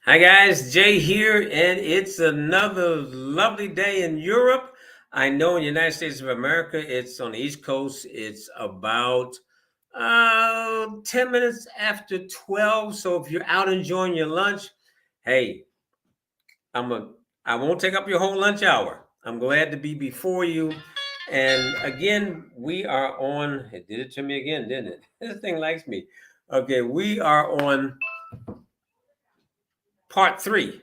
Hi guys, Jay here, and it's another lovely day in Europe. I know in the United States of America, it's on the East Coast. It's about 10 minutes after 12. So if you're out enjoying your lunch, hey, I'm a I won't take up your whole lunch hour. I'm glad to be before you. And again, we are on. It did it to me again, didn't it? This thing likes me. Okay, we are on part three.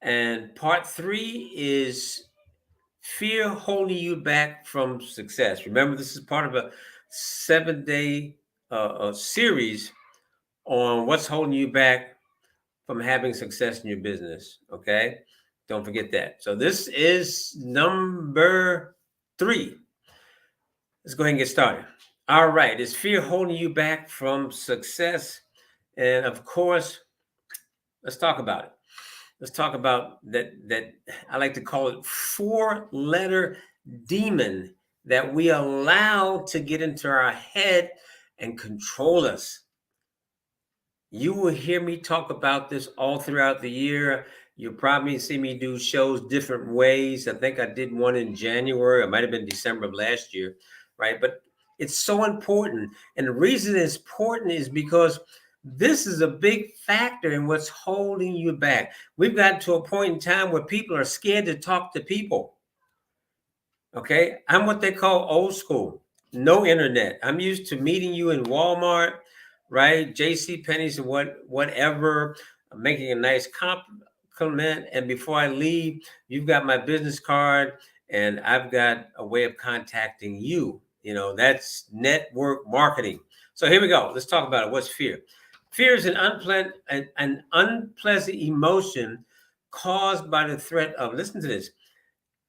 And part three is fear holding you back from success. Remember, this is part of a 7 day series on what's holding you back from having success in your business. Okay. Don't forget that. So, this is number three. Let's go ahead and get started. All right. Is fear holding you back from success? And of course, let's talk about it. Let's talk about that I like to call it four-letter demon that we allow to get into our head and control us. You will hear me talk about this all throughout the year. You'll probably see me do shows different ways. I think I did one in January. It might have been December of last year, right? But it's so important. And the reason it's important is because this is a big factor in what's holding you back. We've gotten to a point in time where people are scared to talk to people. Okay. I'm what they call old school. No internet. I'm used to meeting you in Walmart, right? JC Penney's and whatever, making a nice compliment. And before I leave, you've got my business card and I've got a way of contacting you. That's network marketing. So here we go. Let's talk about it. What's fear? Fear is an unpleasant emotion caused by the threat of, listen to this,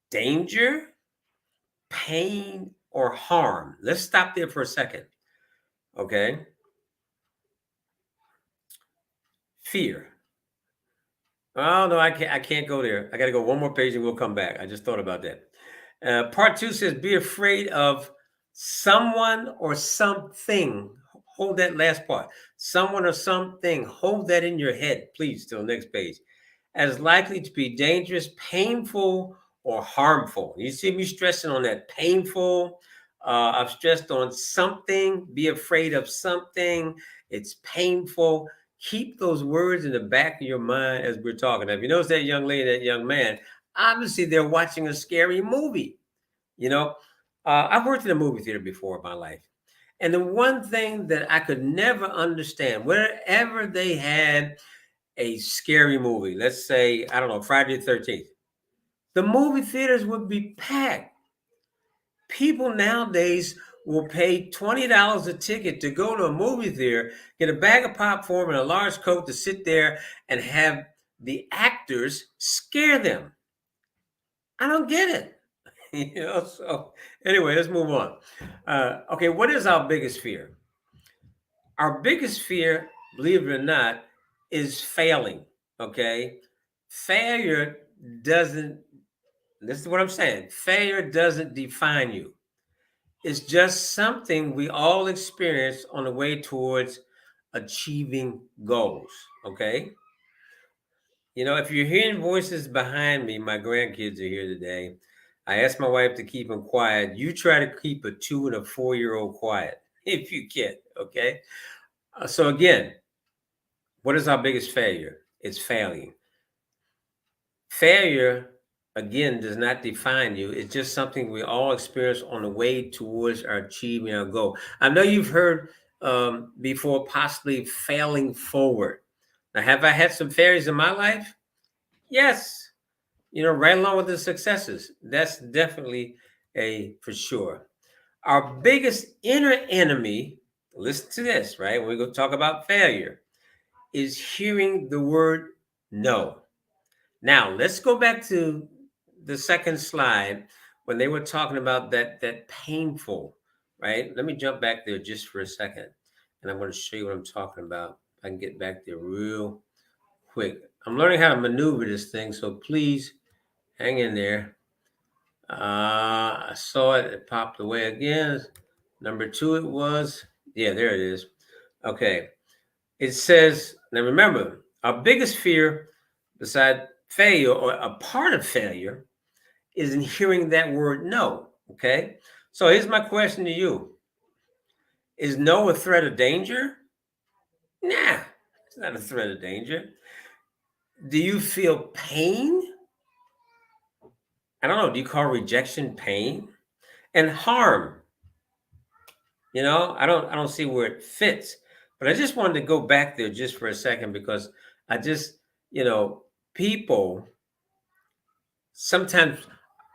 danger, pain, or harm. Let's stop there for a second. Okay. Fear. Oh no, I can't go there. I got to go one more page and we'll come back. I just thought about that. Part two says, be afraid of someone or something. Hold that last part. Someone or something. Hold that in your head, please, till the next page. As likely to be dangerous, painful, or harmful. You see me stressing on that painful. I've stressed on something. Be afraid of something. It's painful. Keep those words in the back of your mind as we're talking. Now, if you notice that young lady, that young man, obviously they're watching a scary movie. I've worked in a movie theater before in my life. And the one thing that I could never understand, wherever they had a scary movie, let's say, I don't know, Friday the 13th, the movie theaters would be packed. People nowadays will pay $20 a ticket to go to a movie theater, get a bag of popcorn and a large Coke to sit there and have the actors scare them. I don't get it. So anyway, let's move on. Okay, what is our biggest fear? Our biggest fear, believe it or not, is failing. Okay, failure doesn't, this is what I'm saying, failure doesn't define you. It's just something we all experience on the way towards achieving goals. Okay, if you're hearing voices behind me, my grandkids are here today. I asked my wife to keep them quiet. You try to keep a 2 and a 4-year-old quiet if you can. Okay. So again, what is our biggest failure? It's failing. Failure, again, does not define you. It's just something we all experience on the way towards our achieving our goal. I know you've heard before, possibly failing forward. Now, have I had some failures in my life? Yes. Right along with the successes. That's definitely a for sure. Our biggest inner enemy, listen to this, right? When we go talk about failure, is hearing the word no. Now, let's go back to the second slide when they were talking about that painful, right? Let me jump back there just for a second, and I'm going to show you what I'm talking about. I can get back there real quick. I'm learning how to maneuver this thing, so please hang in there. I saw it. It popped away again. Number two, it was. Yeah, there it is. Okay. It says, now remember, Our biggest fear, beside failure or a part of failure, is in hearing that word no. Okay. So here's my question to you: is no a threat of danger? Nah, it's not a threat of danger. Do you feel pain? I don't know. Do you call rejection pain? And harm? I don't see where it fits. But I just wanted to go back there just for a second because I just, you know, people sometimes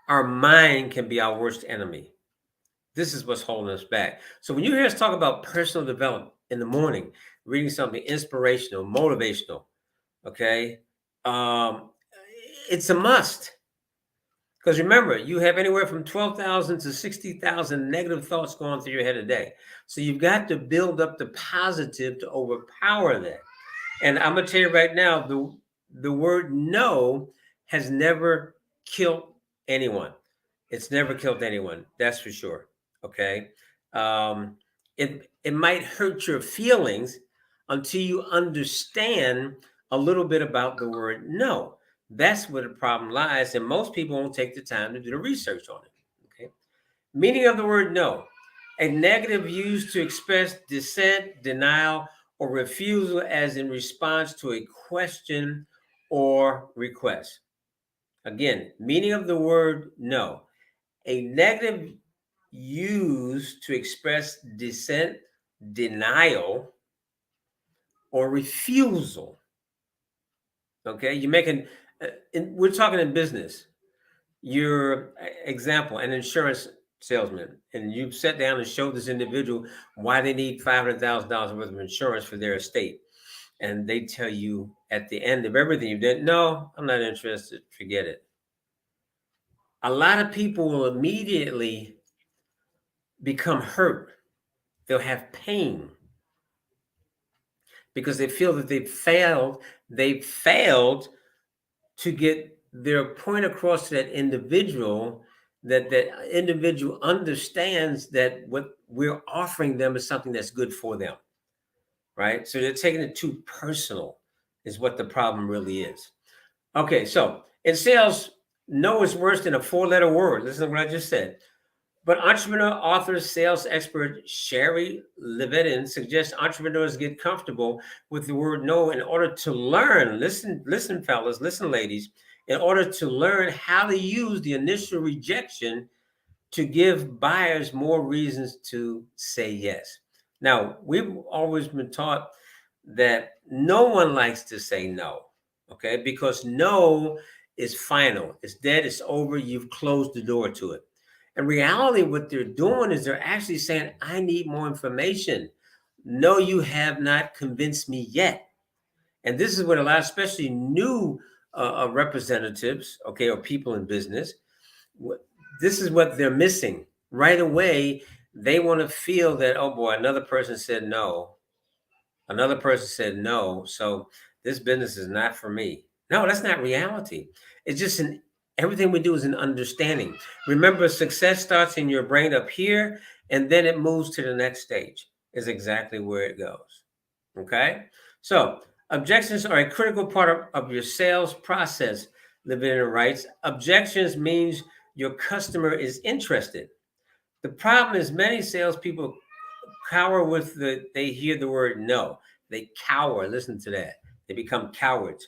our mind can be our worst enemy. This is what's holding us back. So when you hear us talk about personal development in the morning, reading something inspirational, motivational, okay, um, it's a must. Because remember, you have anywhere from 12,000 to 60,000 negative thoughts going through your head a day. So you've got to build up the positive to overpower that. And I'm gonna tell you right now, the word no has never killed anyone. It's never killed anyone. That's for sure. Okay. Um, it might hurt your feelings until you understand a little bit about the word no. That's where the problem lies, and most people won't take the time to do the research on it. Okay. Meaning of the word no: a negative used to express dissent, denial, or refusal, as in response to a question or request. Again, meaning of the word no: a negative used to express dissent, denial, or refusal. Okay, you're making, we're talking in business. Your example, an insurance salesman, and you sat down and showed this individual why they need $500,000 worth of insurance for their estate. And they tell you at the end of everything you did, no, I'm not interested, forget it. A lot of people will immediately become hurt. They'll have pain because they feel that they failed to get their point across to that individual, that that individual understands that what we're offering them is something that's good for them, right? So they're taking it too personal, is what the problem really is. Okay, so in sales, no is worse than a four-letter word. Listen to what I just said. But entrepreneur, author, sales expert Sherry Levitin suggests entrepreneurs get comfortable with the word no in order to learn. Listen, listen, fellas, listen, ladies. In order to learn how to use the initial rejection to give buyers more reasons to say yes. Now, we've always been taught that no one likes to say no, okay? Because no is final, it's dead, it's over, you've closed the door to it. In reality, what they're doing is they're actually saying, I need more information. No, you have not convinced me yet. And this is what a lot, especially new representatives, okay, or people in business, this is what they're missing right away. They want to feel that, oh boy, another person said no, another person said no, so this business is not for me. No, that's not reality. It's just an everything we do is an understanding. Remember, success starts in your brain up here, and then it moves to the next stage. Is exactly where it goes. Okay, so objections are a critical part of your sales process. Levin writes, objections means your customer is interested. The problem is many salespeople cower with they hear the word no. They cower. Listen to that. They become cowards.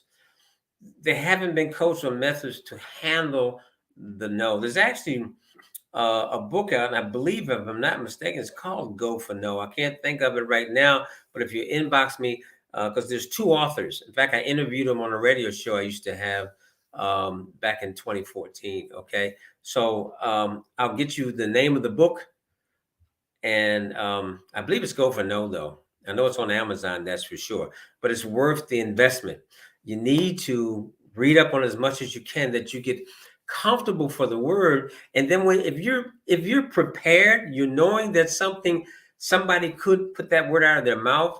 They haven't been coached on methods to handle the no. There's actually a book out, and I believe, if I'm not mistaken, it's called Go for No. I can't think of it right now, but if you inbox me, because there's two authors. In fact, I interviewed them on a radio show I used to have back in 2014. Okay, so I'll get you the name of the book, and I believe it's Go for No, though. I know it's on Amazon, that's for sure, but it's worth the investment. You need to read up on as much as you can that you get comfortable for the word, and then if you're prepared, you're knowing that somebody could put that word out of their mouth,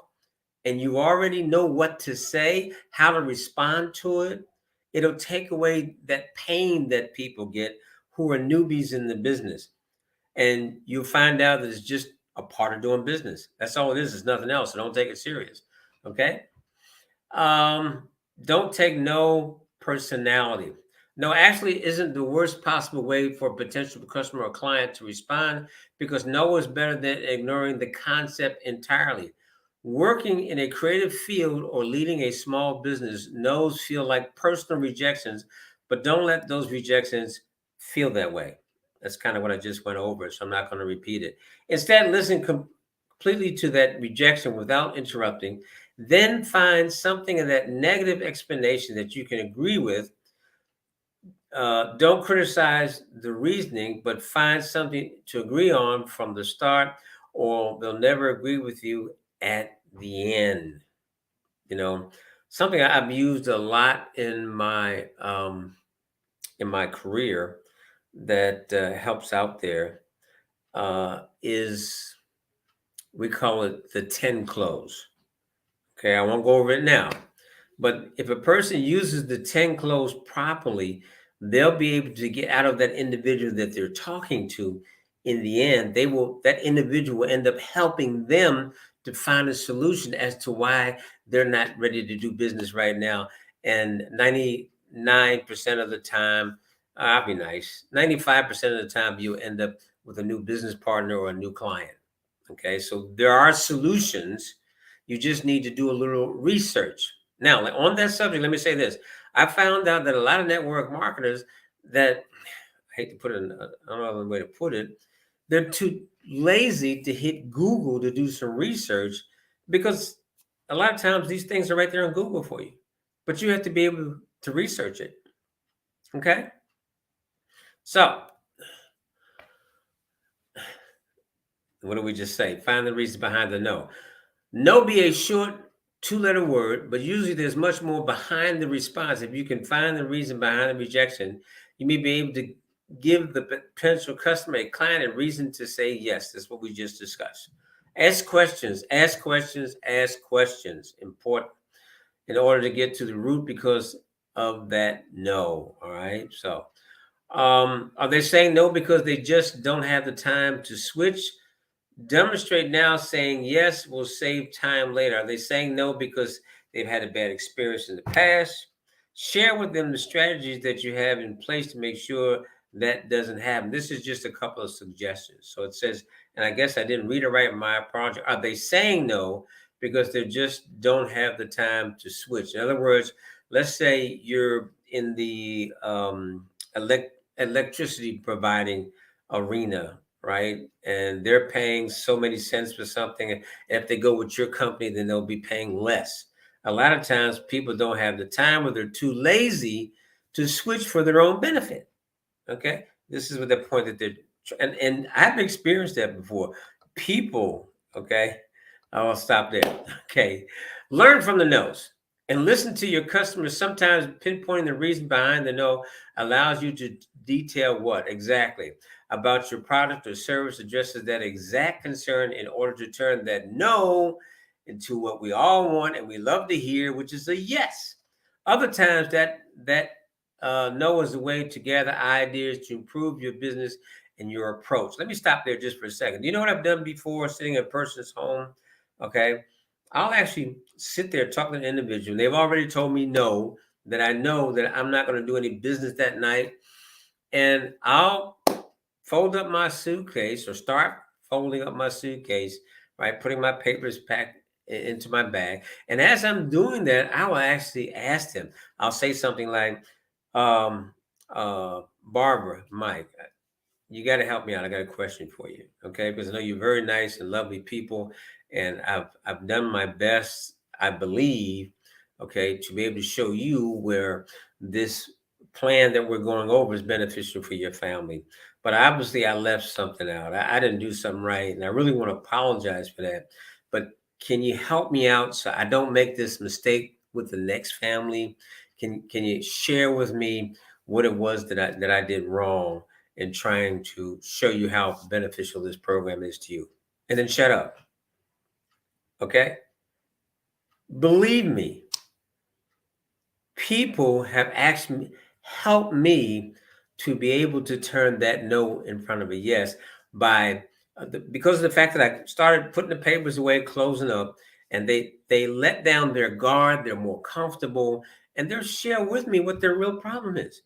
and you already know what to say, how to respond to it. It'll take away that pain that people get who are newbies in the business, and you'll find out that it's just a part of doing business. That's all it is. It's nothing else. So don't take it serious. Okay. Don't take no personality. No actually isn't the worst possible way for a potential customer or client to respond, because no is better than ignoring the concept entirely. Working in a creative field or leading a small business, no's feel like personal rejections, but don't let those rejections feel that way. That's kind of what I just went over, so I'm not going to repeat it. Instead, listen completely to that rejection without interrupting, then find something in that negative explanation that you can agree with. Don't criticize the reasoning, but find something to agree on from the start, or they'll never agree with you at the end. You know, something I've used a lot in my career that helps out there is, we call it the 10 close. Okay, I won't go over it now. But if a person uses the 10 close properly, they'll be able to get out of that individual that they're talking to. In the end, that individual will end up helping them to find a solution as to why they're not ready to do business right now. And 99% of the time, I'll be nice, 95% of the time, you'll end up with a new business partner or a new client. Okay, so there are solutions. You just need to do a little research. Now, like, on that subject, let me say this. I found out that a lot of network marketers that, I hate to put it in, I don't know another way to put it, they're too lazy to hit Google to do some research, because a lot of times these things are right there on Google for you. But you have to be able to research it. Okay? So, what do we just say? Find the reason behind the no. No be a short two-letter word, but usually there's much more behind the response. If you can find the reason behind the rejection, you may be able to give the potential customer, a client, a reason to say yes. That's what we just discussed. Ask questions, ask questions, ask questions. Important in order to get to the root because of that no. All right. So, are they saying no because they just don't have the time to switch? Demonstrate now saying yes will save time later. Are they saying no because they've had a bad experience in the past? Share with them the strategies that you have in place to make sure that doesn't happen. This is just a couple of suggestions. So it says, and I guess I didn't read it right in my project. Are they saying no because they just don't have the time to switch? In other words, let's say you're in the electricity providing arena, right? And they're paying so many cents for something. And if they go with your company, then they'll be paying less. A lot of times people don't have the time, or they're too lazy to switch for their own benefit. Okay. This is what the point that they're, and I've experienced that before. People, okay. I'll stop there. Okay. Learn from the no's and listen to your customers. Sometimes pinpointing the reason behind the no allows you to detail what exactly about your product or service addresses that exact concern, in order to turn that no into what we all want and we love to hear, which is a yes. Other times that no is a way to gather ideas to improve your business and your approach. Let me stop there just for a second. You know what I've done before, sitting in a person's home? Okay. I'll actually sit there talking to an individual. They've already told me no, that I know that I'm not going to do any business that night. And I'll fold up my suitcase, or start folding up my suitcase, right? Putting my papers back into my bag. And as I'm doing that, I will actually ask them, I'll say something like, um, Barbara, Mike, you got to help me out. I got a question for you, okay? Because I know you're very nice and lovely people, and I've done my best, I believe, okay, to be able to show you where this plan that we're going over is beneficial for your family. But obviously, I left something out. I didn't do something right, and I really want to apologize for that. But can you help me out so I don't make this mistake with the next family? Can you share with me what it was that I did wrong in trying to show you how beneficial this program is to you? And then shut up. Okay? Believe me, people have asked me, help me to be able to turn that no in front of a yes, by because of the fact that I started putting the papers away, closing up, and they let down their guard. They're more comfortable, and they'll share with me what their real problem is.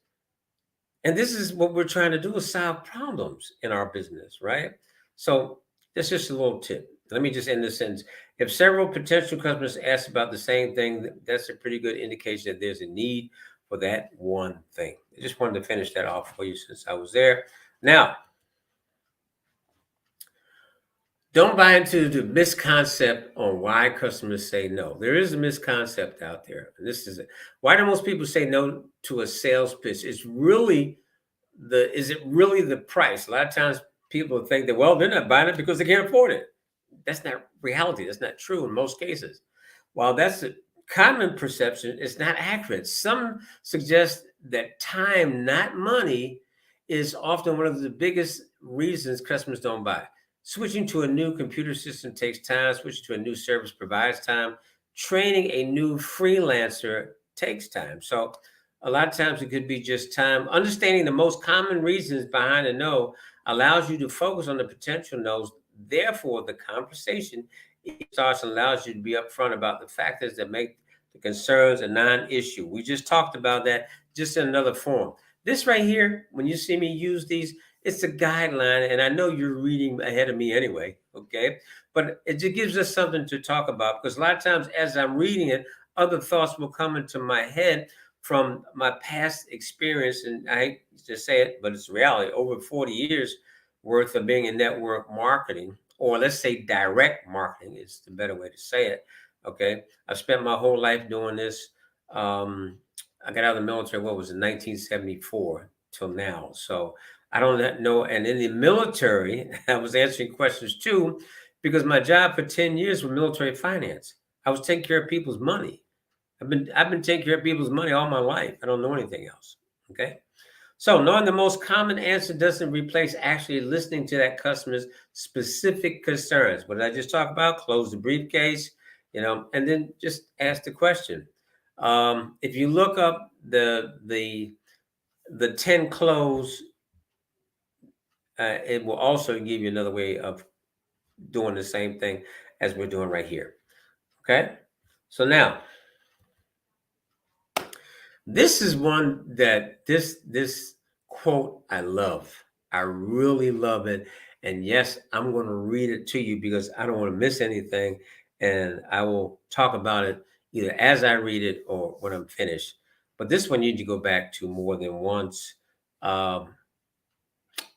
And this is what we're trying to do, is solve problems in our business, right? So that's just a little tip. Let me just end this sentence. If several potential customers ask about the same thing, that's a pretty good indication that there's a need for that one thing. I just wanted to finish that off for you since I was there. Now, don't buy into the misconcept on why customers say no. There is a misconcept out there. And this is it. Why do most people say no to a sales pitch? It's really is it really the price? A lot of times people think that, well, they're not buying it because they can't afford it. That's not reality. That's not true in most cases. While that's a common perception, it's not accurate. Some suggest that time, not money, is often one of the biggest reasons customers don't buy. Switching to a new computer system takes time. Switching to a new service provides time. Training a new freelancer takes time. So a lot of times it could be just time. Understanding the most common reasons behind a no allows you to focus on the potential no's. Therefore, the conversation starts and allows you to be upfront about the factors that make the concerns a non-issue. We just talked about that, just in another form. This right here, when you see me use these, it's a guideline, and I know you're reading ahead of me anyway, okay? But it just gives us something to talk about, because a lot of times as I'm reading it, other thoughts will come into my head from my past experience. And I hate to say it, but it's reality. Over 40 years worth of being in network marketing, or let's say direct marketing is the better way to say it. Okay. I've spent my whole life doing this. I got out of the military, what was it, 1974 till now. So I don't know. And in the military, I was answering questions too, because my job for 10 years was military finance. I was taking care of people's money. I've been taking care of people's money all my life. I don't know anything else. Okay. So knowing the most common answer doesn't replace actually listening to that customer's specific concerns. What did I just talk about? Close the briefcase, and then just ask the question. If you look up the 10 close, it will also give you another way of doing the same thing as we're doing right here. Okay. So now, this is one that this quote I love. I really love it. And yes, I'm going to read it to you because I don't want to miss anything. And I will talk about it either as I read it or when I'm finished. But this one you need to go back to more than once. Um,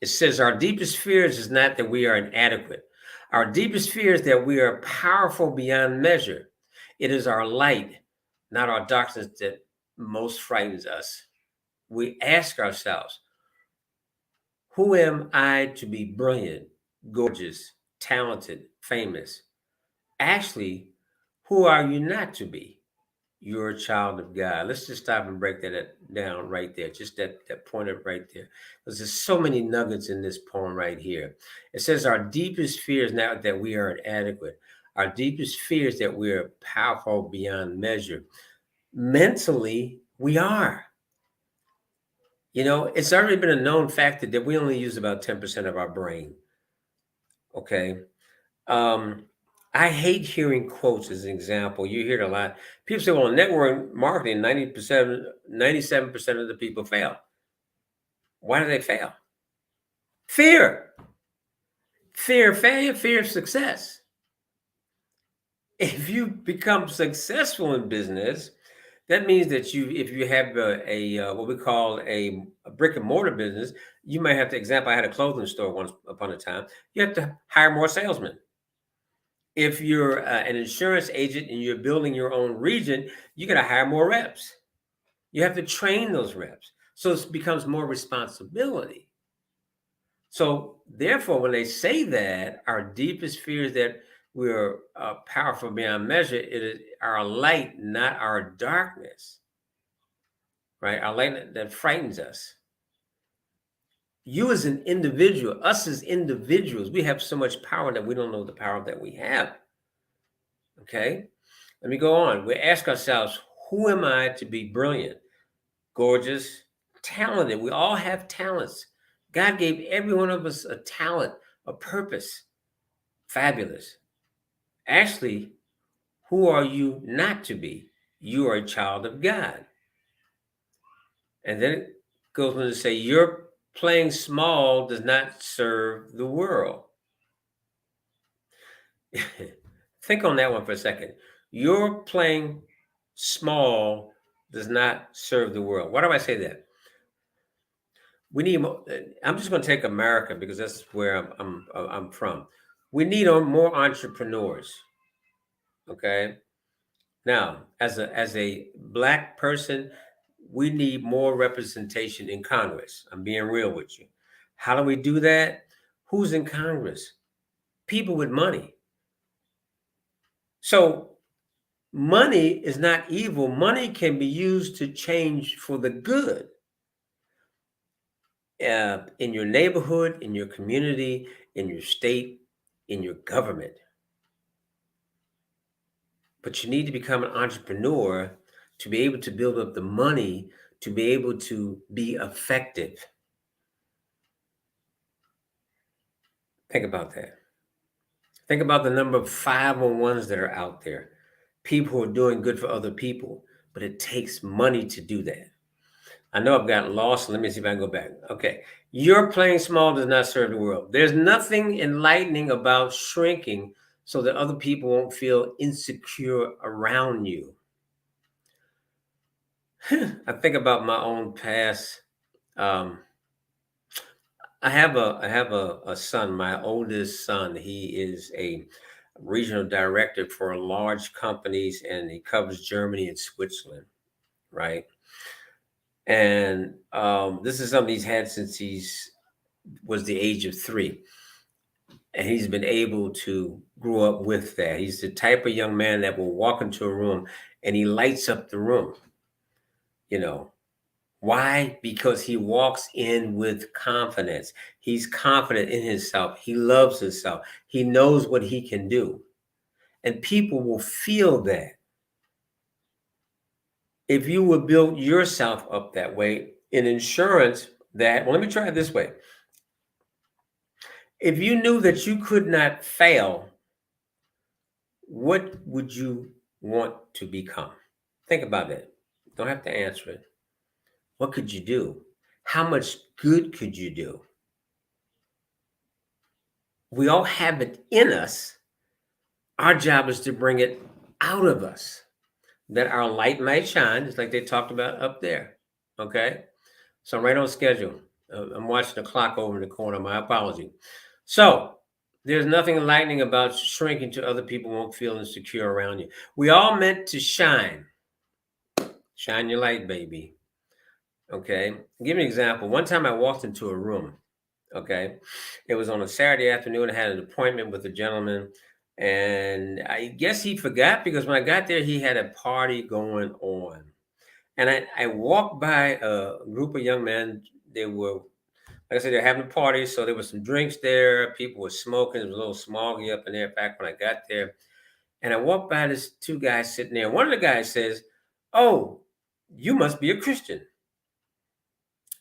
it says, our deepest fears is not that we are inadequate. Our deepest fear is that we are powerful beyond measure. It is our light, not our darkness, that most frightens us. We ask ourselves, who am I to be brilliant, gorgeous, talented, famous? Actually, who are you not to be? You're a child of God. Let's just stop and break that down right there. Just that pointer right there. Because there's so many nuggets in this poem right here. It says our deepest fear is not that we are inadequate. Our deepest fear is that we are powerful beyond measure. Mentally, we are. It's already been a known fact that we only use about 10% of our brain. Okay. Um, I hate hearing quotes as an example. You hear it a lot. People say, well, in network marketing, 90%, 97% of the people fail. Why do they fail? Fear. Fear of failure, fear of success. If you become successful in business, that means that if you have what we call a brick and mortar business, you might have to. Example, I had a clothing store once upon a time. You have to hire more salesmen. If you're an insurance agent and you're building your own region, you got to hire more reps. You have to train those reps, so it becomes more responsibility. So therefore, when they say that our deepest fear is that we're powerful beyond measure, it is our light, not our darkness. Right? Our light that frightens us. You as an individual, us as individuals, we have so much power that we don't know the power that we have. Okay? Let me go on. We ask ourselves, who am I to be brilliant, gorgeous, talented? We all have talents. God gave every one of us a talent, a purpose. Fabulous. Actually, Who are you not to be? You are a child of God. And then it goes on to say, your playing small does not serve the world. Think on that one for a second. Your playing small does not serve the world. Why do I say that? We need more. I'm just going to take America because that's where I'm from. We need more entrepreneurs. Okay. Now, as a black person, we need more representation in Congress. I'm being real with you. How do we do that? Who's in Congress? People with money. So money is not evil. Money can be used to change for the good in your neighborhood, in your community, in your state, in your government. But you need to become an entrepreneur to be able to build up the money to be able to be effective. Think about that. Think about the number of 501s that are out there. People who are doing good for other people, but it takes money to do that. I know I've gotten lost. Let me see if I can go back. Okay. Your playing small does not serve the world. There's nothing enlightening about shrinking so that other people won't feel insecure around you. I think about my own past. Um, I have a son, my oldest son. He is a regional director for large companies and he covers Germany and Switzerland, right? And this is something he's had since he's was the age of 3. And he's been able to grow up with that. He's the type of young man that will walk into a room and he lights up the room, you know. Why? Because he walks in with confidence. He's confident in himself. He loves himself. He knows what he can do. And people will feel that. If you would build yourself up that way in insurance, that, well, let me try it this way. If you knew that you could not fail, what would you want to become? Think about that. Don't have to answer it. What could you do? How much good could you do? We all have it in us. Our job is to bring it out of us, that our light might shine, just like they talked about up there. Okay? So I'm right on schedule. I'm watching the clock over in the corner. My apology. So there's nothing enlightening about shrinking to other people won't feel insecure around you. We all meant to shine. Shine your light, baby. Okay? I'll give you an example. One time I walked into a room. Okay? It was on a Saturday afternoon. I had an appointment with a gentleman. And I guess he forgot because when I got there, he had a party going on. And I walked by a group of young men. They were, like I said, they're having a party. So there was some drinks there. People were smoking. It was a little smoggy up in there back when I got there. And I walked by this 2 guys sitting there. One of the guys says, "Oh, you must be a Christian."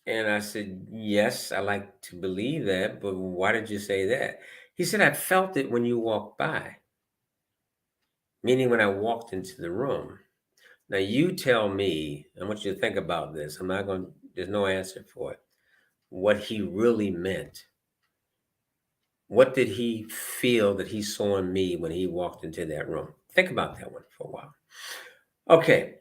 And I said, "Yes, I like to believe that. But why did you say that?" He said, "I felt it when you walked by." Meaning when I walked into the room. Now you tell me, I want you to think about this. I'm not going, there's no answer for it. What he really meant. What did he feel that he saw in me when he walked into that room? Think about that one for a while. Okay.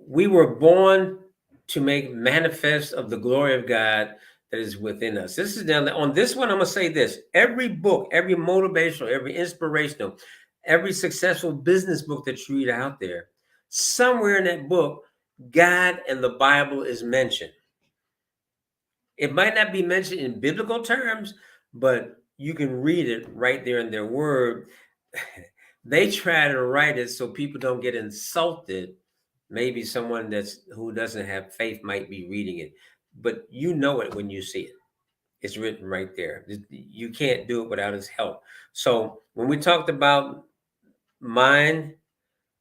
We were born to make manifest of the glory of God that is within us. This is down on this one. I'm gonna say this: every book, every motivational, every inspirational, every successful business book that you read out there, somewhere in that book, God and the Bible is mentioned. It might not be mentioned in biblical terms, but you can read it right there in their word. They try to write it so people don't get insulted. Maybe someone who doesn't have faith might be reading it, but you know it when you see it. It's written right there. You can't do it without his help. So when we talked about mind,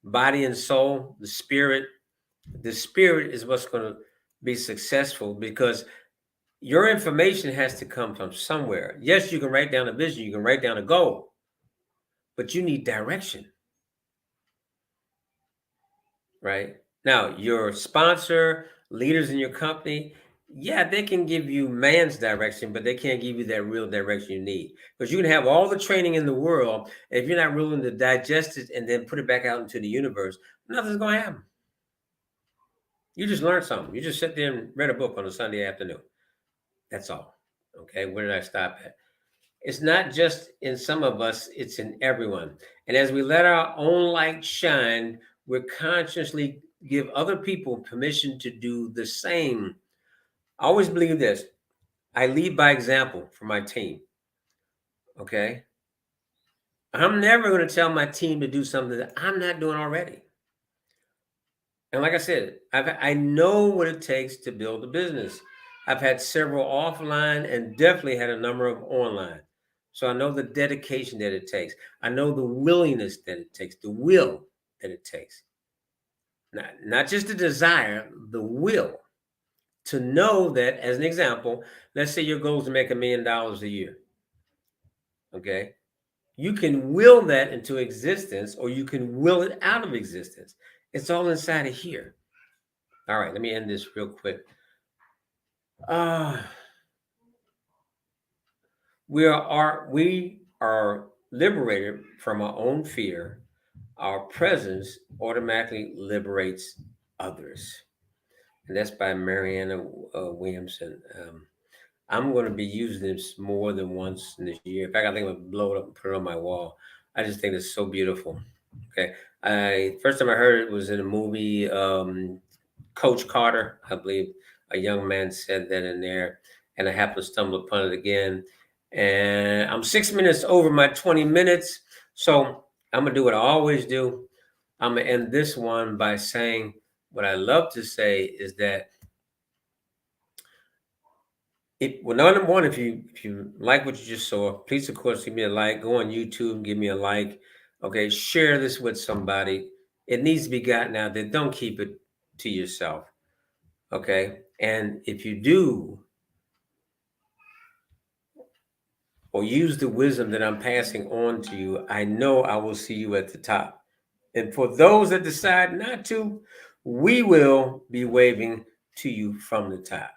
body, and soul, the spirit is what's going to be successful because your information has to come from somewhere. Yes, you can write down a vision, you can write down a goal, but you need direction. right? Now, your sponsor, leaders in your company, yeah, they can give you man's direction, but they can't give you that real direction you need. Because you can have all the training in the world, and if you're not willing to digest it and then put it back out into the universe, nothing's going to happen. You just learned something. You just sit there and read a book on a Sunday afternoon. That's all. Okay, where did I stop at? It's not just in some of us, it's in everyone. And as we let our own light shine, we're consciously give other people permission to do the same. I always believe this. I lead by example for my team. Okay. I'm never going to tell my team to do something that I'm not doing already. And like I said, I know what it takes to build a business. I've had several offline and definitely had a number of online. So I know the dedication that it takes. I know the willingness that it takes, the will that it takes. Not just the desire, the will to know that, as an example, let's say your goal is to make $1 million a year. Okay. You can will that into existence or you can will it out of existence. It's all inside of here. All right, let me end this real quick. Uh, we are liberated from our own fear. Our presence automatically liberates others, and that's by Mariana Williamson. I'm going to be using this more than once in this year. In fact, I think I'm going to blow it up and put it on my wall. I just think it's so beautiful. Okay, I first time I heard it was in a movie, Coach Carter, I believe. A young man said that in there, and I happened to stumble upon it again. And I'm 6 minutes over my 20 minutes, so I'm gonna do what I always do. I'm gonna end this one by saying what I love to say is that well, number one, if you like what you just saw, please of course give me a like. Go on YouTube, give me a like. Okay, share this with somebody. It needs to be gotten out there. Don't keep it to yourself. Okay, and if you do or use the wisdom that I'm passing on to you, I know I will see you at the top. And for those that decide not to, we will be waving to you from the top.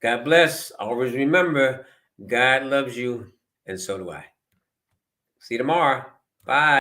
God bless. Always remember, God loves you, and so do I. See you tomorrow. Bye.